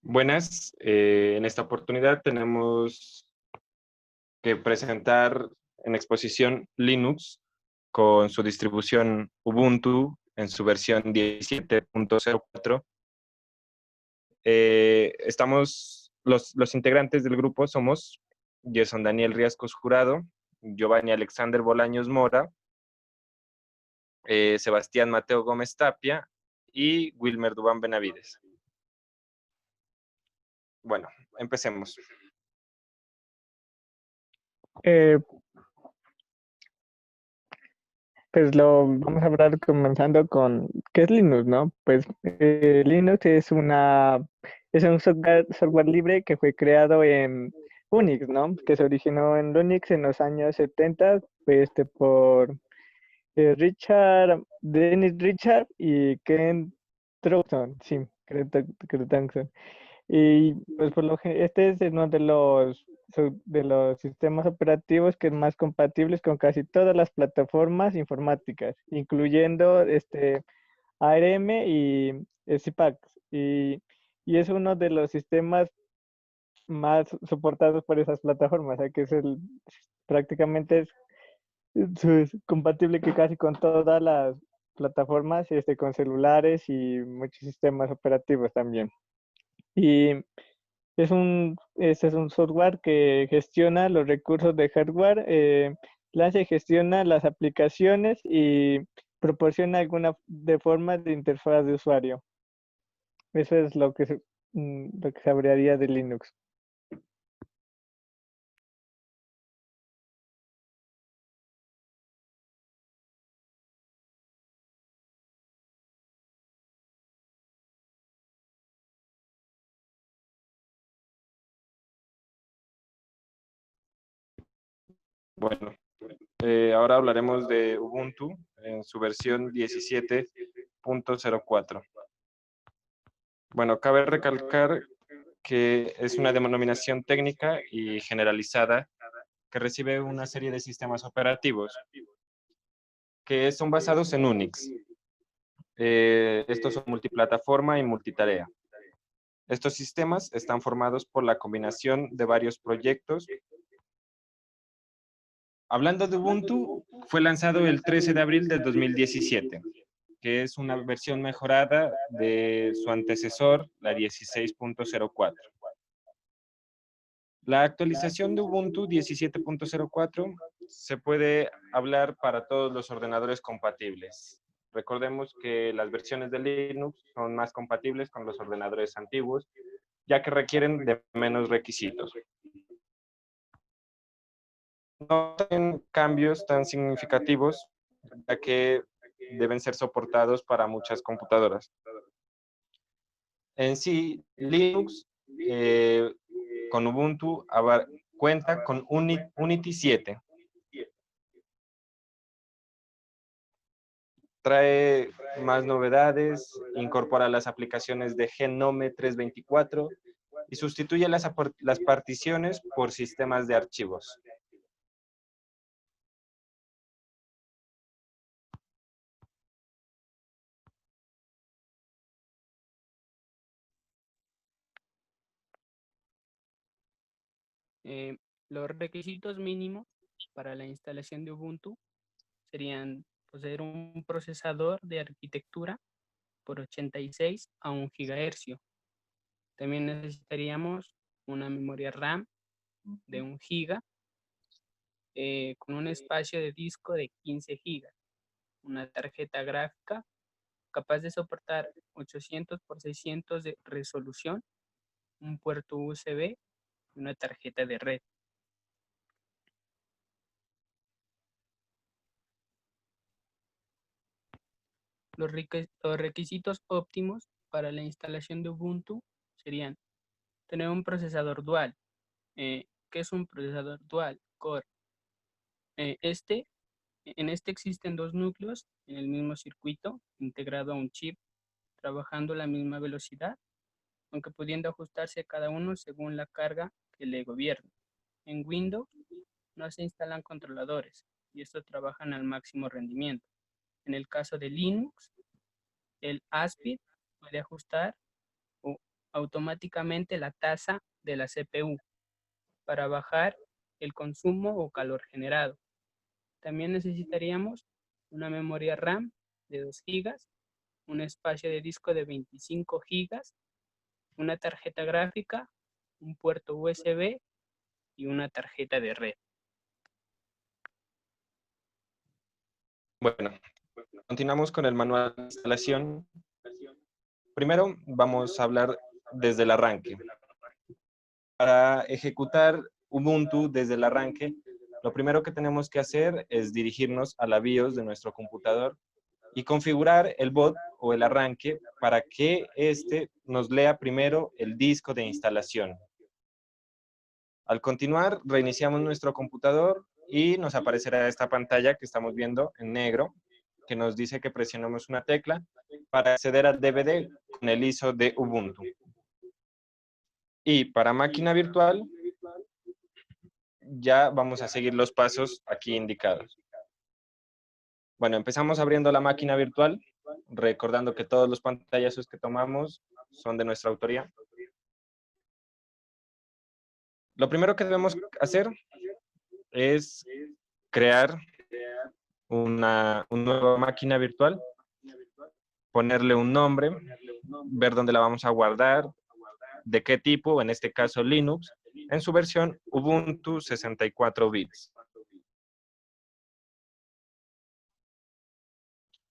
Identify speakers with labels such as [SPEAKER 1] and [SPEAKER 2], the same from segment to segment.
[SPEAKER 1] Buenas, en esta oportunidad tenemos que presentar en exposición Linux con su distribución Ubuntu en su versión 17.04. Los integrantes del grupo somos Gerson Daniel Riascos Jurado, Giovanni Alexander Bolaños Mora, Sebastián Mateo Gómez Tapia y Wilmer Dubán Benavides. Bueno, empecemos.
[SPEAKER 2] Pues lo vamos a hablar comenzando con qué es Linux, ¿no? Pues Linux es un software libre que fue creado en Unix, ¿no? Que se originó en Unix en los años 70, pues, por Dennis Richard y Ken Troughton, sí, Troughton. Y pues este es uno de los sistemas operativos que es más compatibles con casi todas las plataformas informáticas, incluyendo ARM y CPAC. Y es uno de los sistemas más soportados por esas plataformas, o sea que prácticamente es compatible que casi con todas las plataformas, con celulares y muchos sistemas operativos también. Y este es un software que gestiona los recursos de hardware, lanza y gestiona las aplicaciones y proporciona alguna de forma de interfaz de usuario. Eso es lo que se hablaría de Linux.
[SPEAKER 1] Bueno, ahora hablaremos de Ubuntu en su versión 17.04. Bueno, cabe recalcar que es una denominación técnica y generalizada que recibe una serie de sistemas operativos que son basados en Unix. Estos son multiplataforma y multitarea. Estos sistemas están formados por la combinación de varios proyectos. Hablando de Ubuntu, fue lanzado el 13 de abril del 2017, que es una versión mejorada de su antecesor, la 16.04. La actualización de Ubuntu 17.04 se puede hablar para todos los ordenadores compatibles. Recordemos que las versiones de Linux son más compatibles con los ordenadores antiguos, ya que requieren de menos requisitos. No tienen cambios tan significativos, ya que deben ser soportados para muchas computadoras. En sí, Linux con Ubuntu cuenta con Unity 7. Trae más novedades, incorpora las aplicaciones de Genome 324 y sustituye las particiones por sistemas de archivos.
[SPEAKER 3] Los requisitos mínimos para la instalación de Ubuntu serían poseer un procesador de arquitectura por 86 a 1 GHz. También necesitaríamos una memoria RAM de 1 GB con un espacio de disco de 15 GB, una tarjeta gráfica capaz de soportar 800 por 600 de resolución, un puerto USB y una tarjeta de red. Los requisitos óptimos para la instalación de Ubuntu serían tener un procesador dual. ¿Qué es un procesador dual? Core. En este existen dos núcleos en el mismo circuito, integrado a un chip, trabajando a la misma velocidad, aunque pudiendo ajustarse a cada uno según la carga que le gobierne. En Windows no se instalan controladores y estos trabajan al máximo rendimiento. En el caso de Linux, el ASPID puede ajustar automáticamente la tasa de la CPU para bajar el consumo o calor generado. También necesitaríamos una memoria RAM de 2 GB, un espacio de disco de 25 GB, una tarjeta gráfica, un puerto USB y una tarjeta de red.
[SPEAKER 1] Bueno, continuamos con el manual de instalación. Primero vamos a hablar desde el arranque. Para ejecutar Ubuntu desde el arranque, lo primero que tenemos que hacer es dirigirnos a la BIOS de nuestro computador y configurar el bot o el arranque para que éste nos lea primero el disco de instalación. Al continuar, reiniciamos nuestro computador y nos aparecerá esta pantalla que estamos viendo en negro, que nos dice que presionemos una tecla para acceder al DVD con el ISO de Ubuntu. Y para máquina virtual, ya vamos a seguir los pasos aquí indicados. Bueno, empezamos abriendo la máquina virtual, recordando que todos los pantallazos que tomamos son de nuestra autoría. Lo primero que debemos hacer es crear una nueva máquina virtual, ponerle un nombre, ver dónde la vamos a guardar, de qué tipo, en este caso Linux, en su versión Ubuntu 64 bits.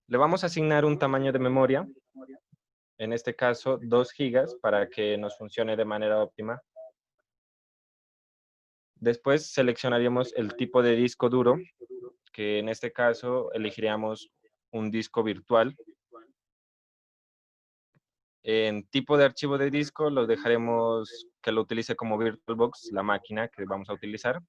[SPEAKER 1] Le vamos a asignar un tamaño de memoria, en este caso 2 GB, para que nos funcione de manera óptima. Después seleccionaríamos el tipo de disco duro, que en este caso elegiríamos un disco virtual. En tipo de archivo de disco lo dejaremos que lo utilice como VirtualBox, la máquina que vamos a utilizar.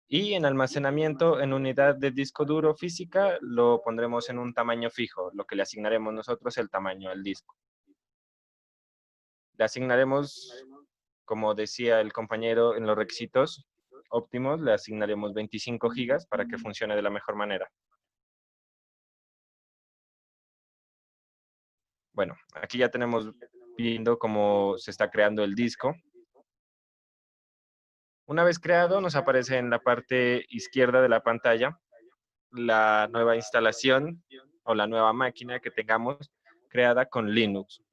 [SPEAKER 1] Y en almacenamiento en unidad de disco duro física lo pondremos en un tamaño fijo, lo que le asignaremos nosotros el tamaño al disco. Le asignaremos, como decía el compañero, en los requisitos óptimos, le asignaremos 25 GB para que funcione de la mejor manera. Bueno, aquí ya tenemos viendo cómo se está creando el disco. Una vez creado, nos aparece en la parte izquierda de la pantalla la nueva instalación o la nueva máquina que tengamos creada con Linux.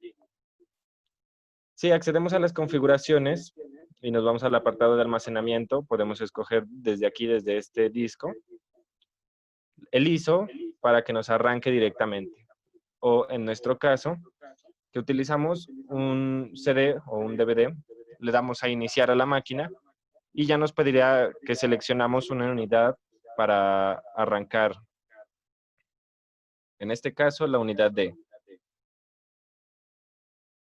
[SPEAKER 1] Si accedemos a las configuraciones y nos vamos al apartado de almacenamiento, podemos escoger desde aquí, desde este disco, el ISO para que nos arranque directamente. O en nuestro caso, que utilizamos un CD o un DVD, le damos a iniciar a la máquina y ya nos pediría que seleccionamos una unidad para arrancar. En este caso, la unidad D.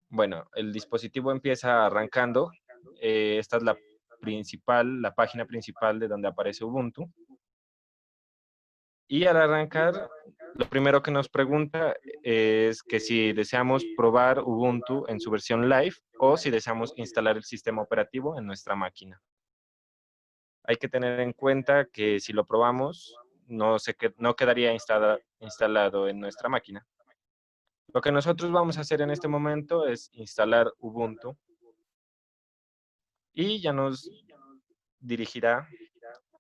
[SPEAKER 1] Bueno, el dispositivo empieza arrancando. Esta es la página principal de donde aparece Ubuntu. Y al arrancar, lo primero que nos pregunta es que si deseamos probar Ubuntu en su versión live o si deseamos instalar el sistema operativo en nuestra máquina. Hay que tener en cuenta que si lo probamos, no quedaría instalado en nuestra máquina. Lo que nosotros vamos a hacer en este momento es instalar Ubuntu y ya nos dirigirá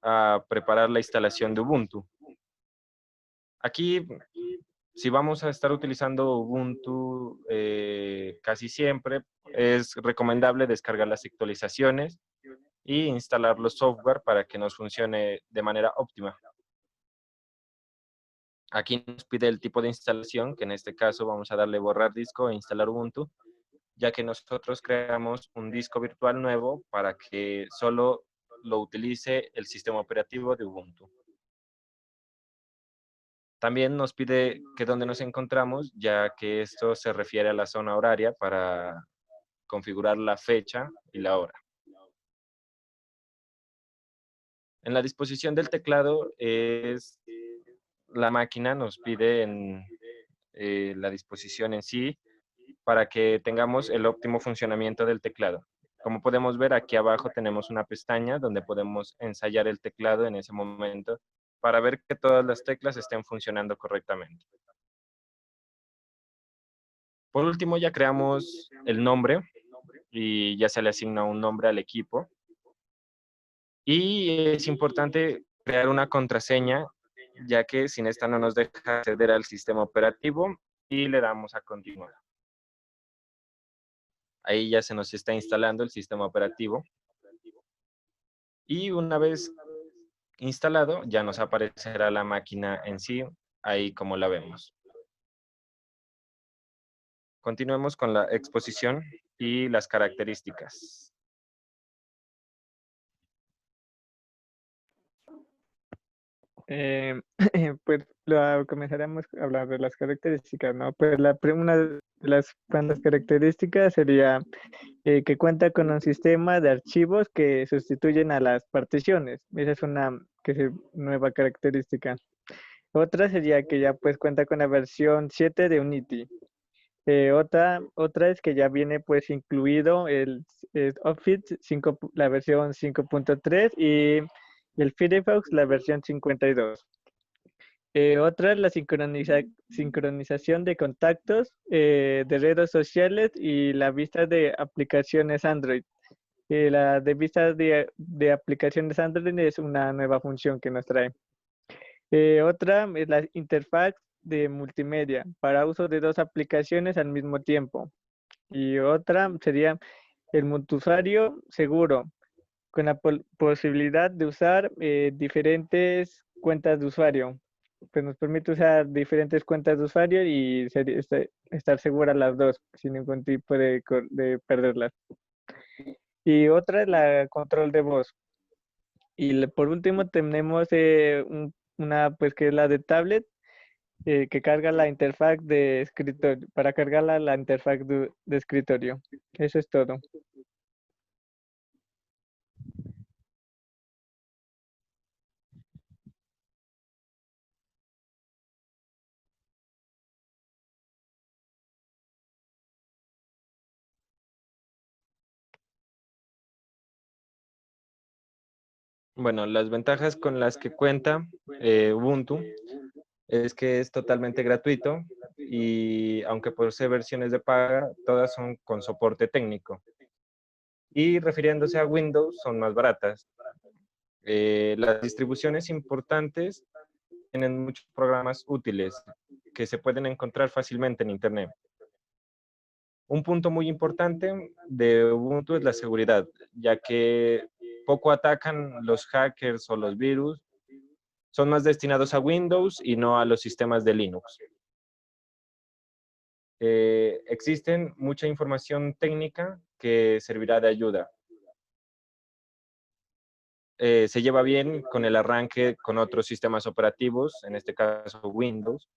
[SPEAKER 1] a preparar la instalación de Ubuntu. Aquí, si vamos a estar utilizando Ubuntu casi siempre, es recomendable descargar las actualizaciones y instalar los software para que nos funcione de manera óptima. Aquí nos pide el tipo de instalación, que en este caso vamos a darle borrar disco e instalar Ubuntu, ya que nosotros creamos un disco virtual nuevo para que solo lo utilice el sistema operativo de Ubuntu. También nos pide que dónde nos encontramos, ya que esto se refiere a la zona horaria para configurar la fecha y la hora. En la disposición del teclado la máquina nos pide en la disposición en sí para que tengamos el óptimo funcionamiento del teclado. Como podemos ver, aquí abajo tenemos una pestaña donde podemos ensayar el teclado en ese momento para ver que todas las teclas estén funcionando correctamente. Por último, ya creamos el nombre y ya se le asigna un nombre al equipo. Y es importante crear una contraseña, ya que sin esta no nos deja acceder al sistema operativo y le damos a continuar. Ahí ya se nos está instalando el sistema operativo. Y una vez instalado, ya nos aparecerá la máquina en sí, ahí como la vemos. Continuemos con la exposición y las características.
[SPEAKER 2] Eh, pues comenzaremos a hablar de las características, ¿no? Pues una de las cuantas características sería que cuenta con un sistema de archivos que sustituyen a las particiones. Esa es una nueva característica. Otra sería que ya pues cuenta con la versión 7 de Unity. Otra es que ya viene pues incluido el Office 5, la versión 5.3 y el Firefox la versión 52. Otra es la sincronización de contactos, de redes sociales y la vista de aplicaciones Android. La de vista de aplicaciones Android es una nueva función que nos trae. Otra es la interfaz de multimedia para uso de dos aplicaciones al mismo tiempo. Y otra sería el multiusuario seguro, con la posibilidad de usar diferentes cuentas de usuario. Pues nos permite usar diferentes cuentas de usuario y estar segura las dos, sin ningún tipo de perderlas. Y otra es la control de voz. Y por último tenemos una, pues que es la de tablet, que carga la interfaz de escritorio, para cargarla la interfaz de escritorio. Eso es todo.
[SPEAKER 1] Bueno, las ventajas con las que cuenta Ubuntu es que es totalmente gratuito y aunque posee versiones de paga, todas son con soporte técnico. Y refiriéndose a Windows, son más baratas. Las distribuciones importantes tienen muchos programas útiles que se pueden encontrar fácilmente en Internet. Un punto muy importante de Ubuntu es la seguridad, ya que poco atacan los hackers o los virus. Son más destinados a Windows y no a los sistemas de Linux. Existen mucha información técnica que servirá de ayuda. Se lleva bien con el arranque con otros sistemas operativos, en este caso Windows.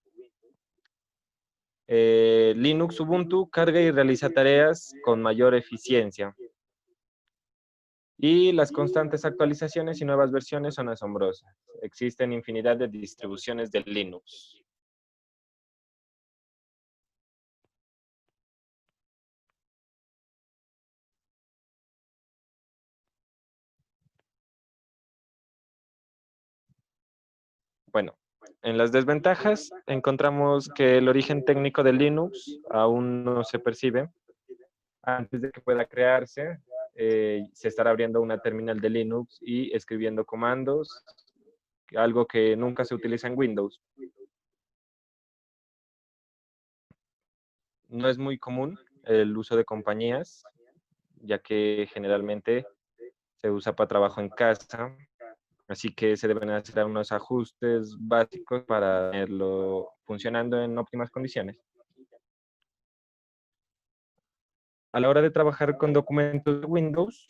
[SPEAKER 1] Linux Ubuntu carga y realiza tareas con mayor eficiencia. Y las constantes actualizaciones y nuevas versiones son asombrosas. Existen infinidad de distribuciones de Linux. Bueno, en las desventajas encontramos que el origen técnico de Linux aún no se percibe. Antes de que pueda crearse, se estará abriendo una terminal de Linux y escribiendo comandos, algo que nunca se utiliza en Windows. No es muy común el uso de compañías, ya que generalmente se usa para trabajo en casa, así que se deben hacer unos ajustes básicos para tenerlo funcionando en óptimas condiciones. A la hora de trabajar con documentos de Windows,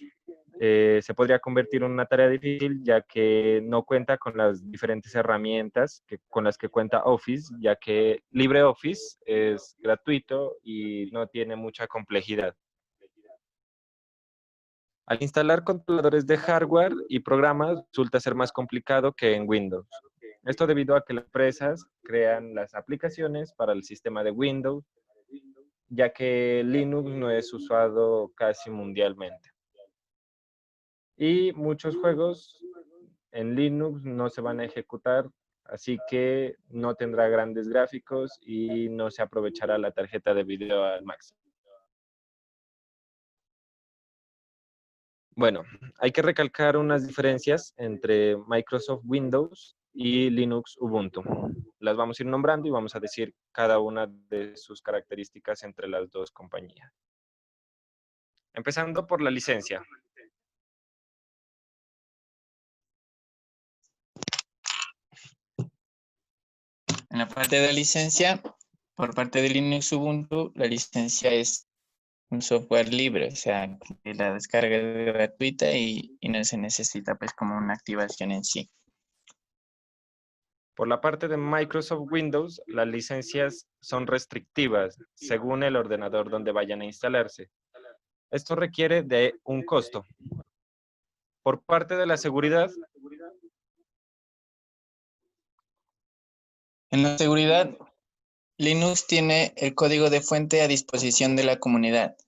[SPEAKER 1] se podría convertir en una tarea difícil, ya que no cuenta con las diferentes herramientas con las que cuenta Office, ya que LibreOffice es gratuito y no tiene mucha complejidad. Al instalar controladores de hardware y programas, resulta ser más complicado que en Windows. Esto debido a que las empresas crean las aplicaciones para el sistema de Windows, ya que Linux no es usado casi mundialmente. Y muchos juegos en Linux no se van a ejecutar así que no tendrá grandes gráficos y no se aprovechará la tarjeta de video al máximo. Bueno, hay que recalcar unas diferencias entre Microsoft Windows y Linux Ubuntu. Las vamos a ir nombrando y vamos a decir cada una de sus características entre las dos compañías. Empezando por la licencia.
[SPEAKER 4] En la parte de licencia, por parte de Linux Ubuntu, la licencia es un software libre, o sea, que la descarga es gratuita y no se necesita pues como una activación en sí.
[SPEAKER 1] Por la parte de Microsoft Windows, las licencias son restrictivas según el ordenador donde vayan a instalarse. Esto requiere de un costo. Por parte de la seguridad,
[SPEAKER 4] En la seguridad, Linux tiene el código de fuente a disposición de la comunidad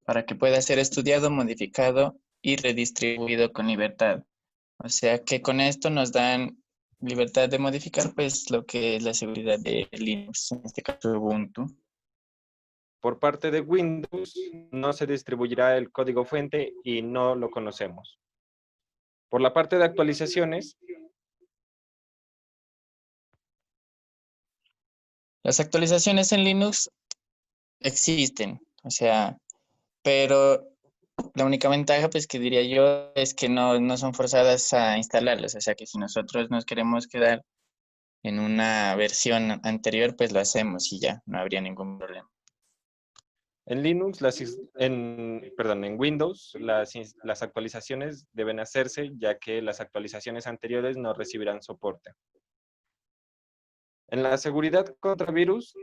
[SPEAKER 4] para que pueda ser estudiado, modificado y redistribuido con libertad. O sea que con esto nos dan libertad de modificar pues lo que es la seguridad de Linux, en este caso Ubuntu.
[SPEAKER 1] por parte de Windows, no se distribuirá el código fuente y no lo conocemos. Por la parte de actualizaciones,
[SPEAKER 4] Las actualizaciones en Linux existen, o sea, pero la única ventaja pues que diría yo es que no son forzadas a instalarlas, o sea que si nosotros nos queremos quedar en una versión anterior, pues lo hacemos y ya, no habría ningún problema.
[SPEAKER 1] en Linux, en Windows, las actualizaciones deben hacerse ya que las actualizaciones anteriores no recibirán soporte. En la seguridad contra virus,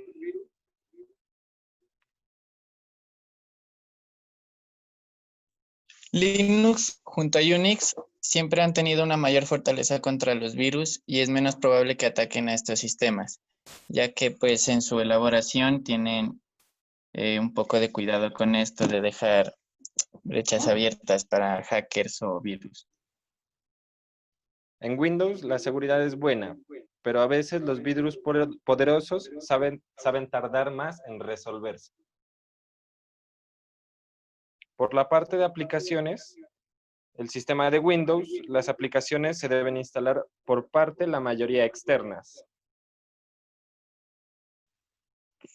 [SPEAKER 4] Linux junto a Unix siempre han tenido una mayor fortaleza contra los virus y es menos probable que ataquen a estos sistemas, ya que pues en su elaboración tienen un poco de cuidado con esto de dejar brechas abiertas para hackers o virus.
[SPEAKER 1] en Windows la seguridad es buena, pero a veces los virus poderosos saben tardar más en resolverse. Por la parte de aplicaciones, el sistema de Windows, las aplicaciones se deben instalar por parte la mayoría externas.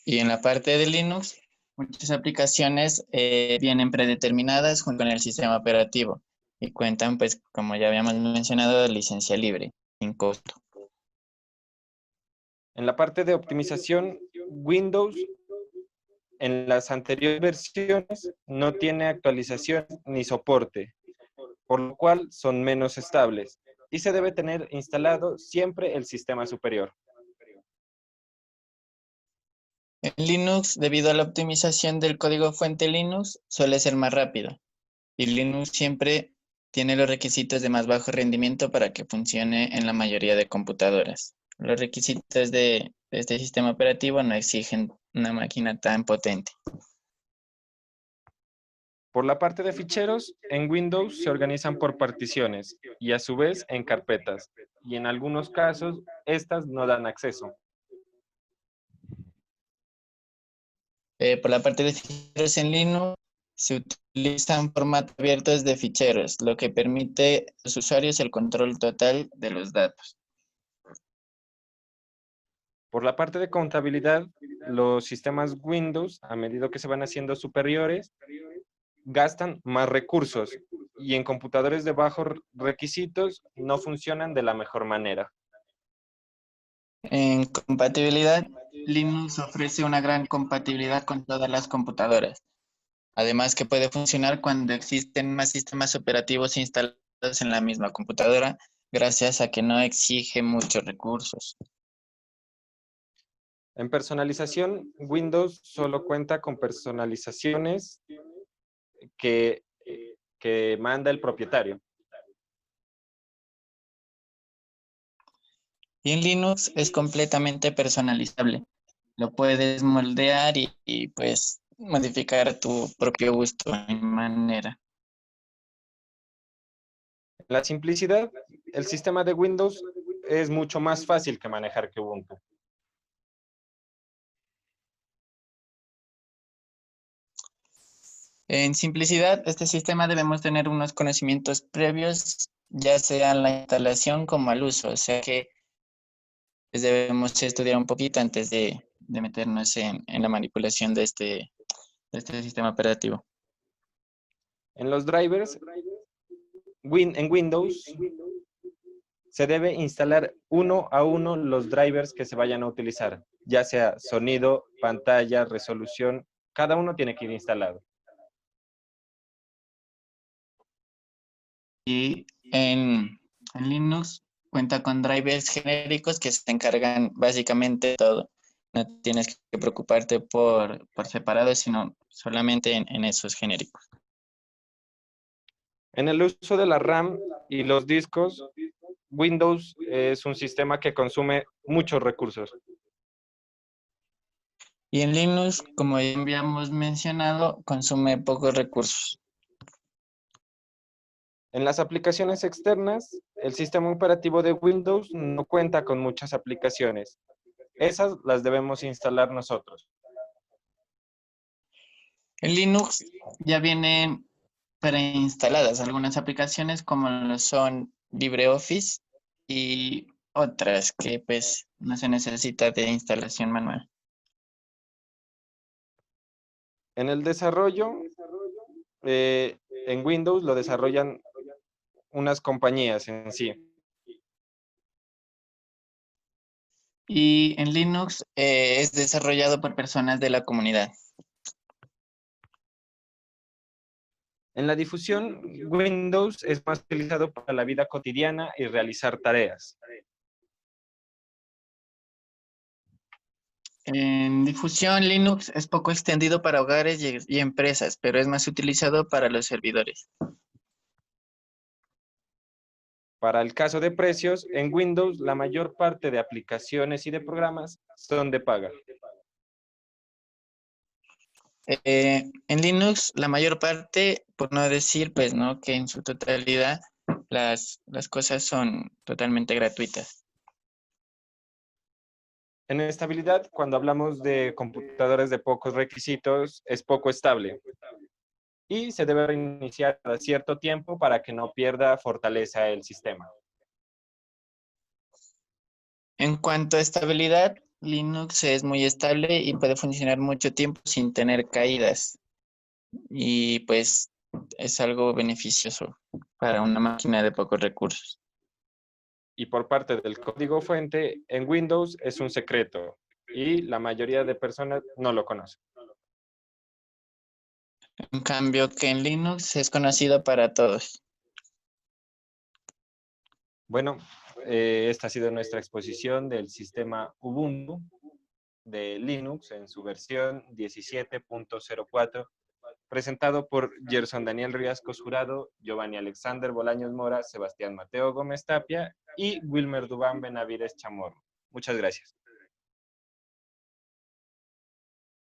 [SPEAKER 4] Y en la parte de Linux, muchas aplicaciones vienen predeterminadas junto con el sistema operativo y cuentan, pues, como ya habíamos mencionado, de licencia libre, sin costo.
[SPEAKER 1] En la parte de optimización, Windows en las anteriores versiones no tiene actualización ni soporte, por lo cual son menos estables y se debe tener instalado siempre el sistema superior.
[SPEAKER 4] En Linux, debido a la optimización del código fuente Linux, suele ser más rápido. Y Linux siempre tiene los requisitos de más bajo rendimiento para que funcione en la mayoría de computadoras. Los requisitos de este sistema operativo no exigen una máquina tan potente.
[SPEAKER 1] Por la parte de ficheros, en Windows se organizan por particiones y a su vez en carpetas, y en algunos casos estas no dan acceso.
[SPEAKER 4] Por la parte de ficheros en Linux, se utilizan formatos abiertos de ficheros, lo que permite a los usuarios el control total de los datos.
[SPEAKER 1] Por la parte de contabilidad, los sistemas Windows, a medida que se van haciendo superiores, gastan más recursos y en computadores de bajos requisitos no funcionan de la mejor manera.
[SPEAKER 4] En compatibilidad, Linux ofrece una gran compatibilidad con todas las computadoras. Además que puede funcionar cuando existen más sistemas operativos instalados en la misma computadora, gracias a que no exige muchos recursos.
[SPEAKER 1] En personalización, Windows solo cuenta con personalizaciones que, que manda el propietario.
[SPEAKER 4] Y en Linux es completamente personalizable. Lo puedes moldear y pues modificar a tu propio gusto y manera.
[SPEAKER 1] La simplicidad, el sistema de Windows es mucho más fácil que manejar que Ubuntu.
[SPEAKER 4] En simplicidad, este sistema debemos tener unos conocimientos previos, ya sea en la instalación como al uso, o sea que pues, debemos estudiar un poquito antes de meternos en la manipulación de este sistema operativo.
[SPEAKER 1] En los drivers, en Windows, se debe instalar uno a uno los drivers que se vayan a utilizar, ya sea sonido, pantalla, resolución, cada uno tiene que ir instalado.
[SPEAKER 4] Y en Linux cuenta con drivers genéricos que se encargan básicamente de todo. No tienes que preocuparte por separado, sino solamente en esos genéricos.
[SPEAKER 1] En el uso de la RAM y los discos, Windows es un sistema que consume muchos recursos.
[SPEAKER 4] Y en Linux, como ya habíamos mencionado, consume pocos recursos.
[SPEAKER 1] En las aplicaciones externas, el sistema operativo de Windows no cuenta con muchas aplicaciones. Esas las debemos instalar nosotros.
[SPEAKER 4] En Linux ya vienen preinstaladas algunas aplicaciones como lo son LibreOffice y otras que pues no se necesita de instalación manual.
[SPEAKER 1] En el desarrollo, en Windows lo desarrollan unas compañías en sí.
[SPEAKER 4] Y en Linux es desarrollado por personas de la comunidad.
[SPEAKER 1] En la difusión, Windows es más utilizado para la vida cotidiana y realizar tareas.
[SPEAKER 4] En difusión, Linux es poco extendido para hogares y empresas, pero es más utilizado para los servidores.
[SPEAKER 1] Para el caso de precios, en Windows la mayor parte de aplicaciones y de programas son de paga.
[SPEAKER 4] En Linux, la mayor parte, por no decir, pues, ¿no? Que en su totalidad las cosas son totalmente gratuitas.
[SPEAKER 1] En estabilidad, cuando hablamos de computadores de pocos requisitos, es poco estable. Y se debe reiniciar cada cierto tiempo para que no pierda fortaleza el sistema.
[SPEAKER 4] En cuanto a estabilidad, Linux es muy estable y puede funcionar mucho tiempo sin tener caídas. Y pues es algo beneficioso para una máquina de pocos recursos.
[SPEAKER 1] Y por parte del código fuente, en Windows es un secreto y la mayoría de personas no lo conocen.
[SPEAKER 4] En cambio que en Linux es conocido para todos.
[SPEAKER 1] Bueno, esta ha sido nuestra exposición del sistema Ubuntu de Linux en su versión 17.04, presentado por Gerson Daniel Riascos Jurado, Giovanni Alexander Bolaños Mora, Sebastián Mateo Gómez Tapia y Wilmer Dubán Benavides Chamorro. Muchas gracias.